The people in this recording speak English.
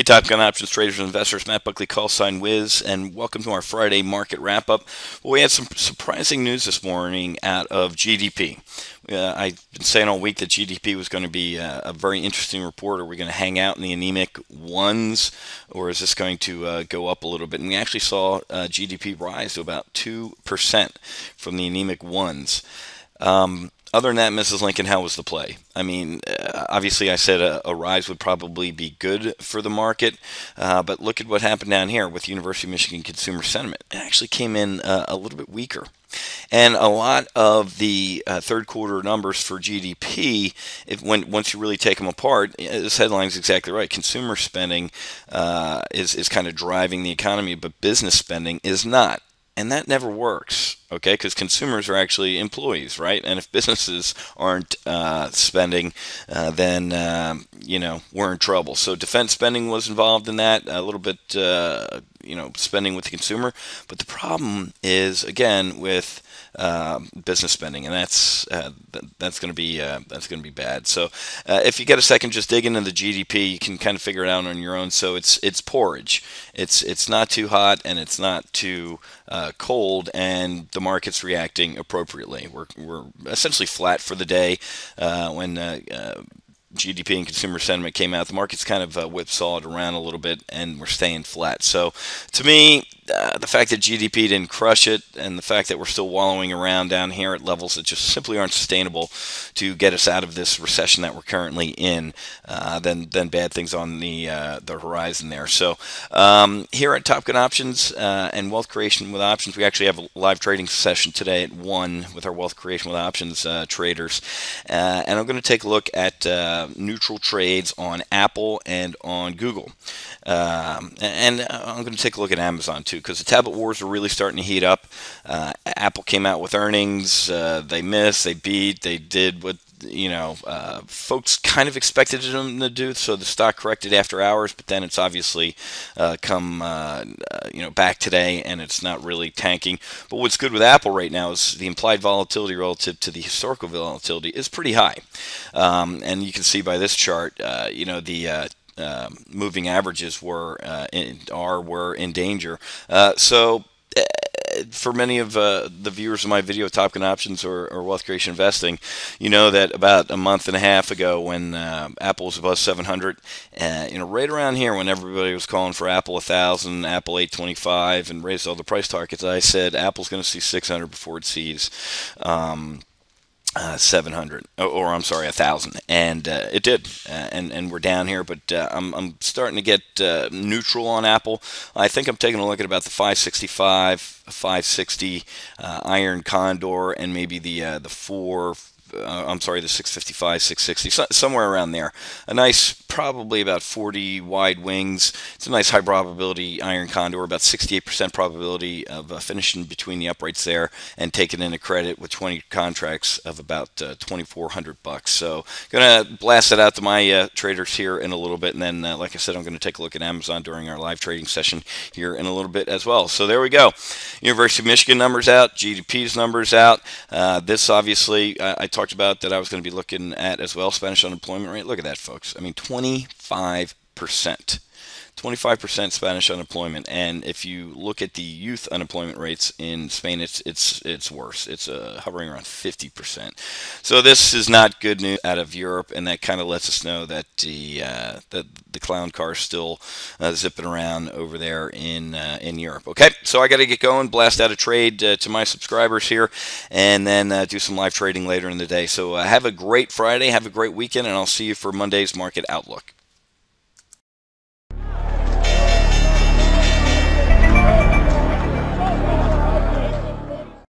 Top Gun Options traders and investors, Matt Buckley, call sign Whiz, and welcome to our Friday market wrap-up. Well, we had some surprising news this morning out of GDP. I've been saying all week that GDP was going to be a very interesting report. Are we going to hang out in the anemic ones, or is this going to go up a little bit? And we actually saw GDP rise to about 2% from the anemic ones. Other than that, Mrs. Lincoln, how was the play? I mean, obviously I said a rise would probably be good for the market, but look at what happened down here with University of Michigan consumer sentiment. It actually came in a little bit weaker. And a lot of the third quarter numbers for GDP, once you really take them apart, this headline is exactly right. Consumer spending is kind of driving the economy, but business spending is not. And that never works, okay? Because consumers are actually employees, right? And if businesses aren't spending, then we're in trouble. So defense spending was involved in that, a little bit, spending with the consumer. But the problem is, again, with business spending, and that's going to be bad. So if you get a second, just dig into the GDP. You can kind of figure it out on your own. So it's porridge. It's not too hot and it's not too cold, and the market's reacting appropriately. We're essentially flat for the day when GDP and consumer sentiment came out. The market's kind of whipsawed around a little bit, and we're staying flat. So, to me, the fact that GDP didn't crush it, and the fact that we're still wallowing around down here at levels that just simply aren't sustainable to get us out of this recession that we're currently in, then bad things on the horizon there. So, here at Top Gun Options and Wealth Creation with Options, we actually have a live trading session today at 1 with our Wealth Creation with Options traders, and I'm going to take a look at neutral trades on Apple and on Google. And I'm going to take a look at Amazon too, because the tablet wars are really starting to heat up. Apple came out with earnings. They missed, they beat, they did what folks kind of expected them to do. So the stock corrected after hours, but then it's obviously come back today, and it's not really tanking. But what's good with Apple right now is the implied volatility relative to the historical volatility is pretty high, and you can see by this chart, the moving averages were in danger. So for many of the viewers of my video, Top Gun Options or Wealth Creation Investing, you know that about a month and a half ago when Apple was above 700, right around here when everybody was calling for Apple 1,000, Apple 825, and raised all the price targets, I said Apple's going to see 600 before it sees 700, or I'm sorry, 1,000, and it did, and we're down here, but I'm starting to get neutral on Apple. I think I'm taking a look at about the 565, 560 Iron Condor, and maybe the 655, 660, somewhere around there. A nice, probably about 40 wide wings. It's a nice high probability Iron Condor, about 68% probability of finishing between the uprights there and taking in a credit with 20 contracts of about $2,400. So gonna blast that out to my traders here in a little bit, and then like I said, I'm going to take a look at Amazon during our live trading session here in a little bit as well. So there we go. University of Michigan numbers out, GDP's numbers out. This obviously I talked about that I was going to be looking at as well. Spanish unemployment rate. Look at that, folks. I mean, 25%. 25% Spanish unemployment, and if you look at the youth unemployment rates in Spain, it's worse. It's hovering around 50%. So this is not good news out of Europe, and that kind of lets us know that the clown car is still zipping around over there in Europe. Okay, so I got to get going, blast out a trade to my subscribers here, and then do some live trading later in the day. So have a great Friday, have a great weekend, and I'll see you for Monday's market outlook.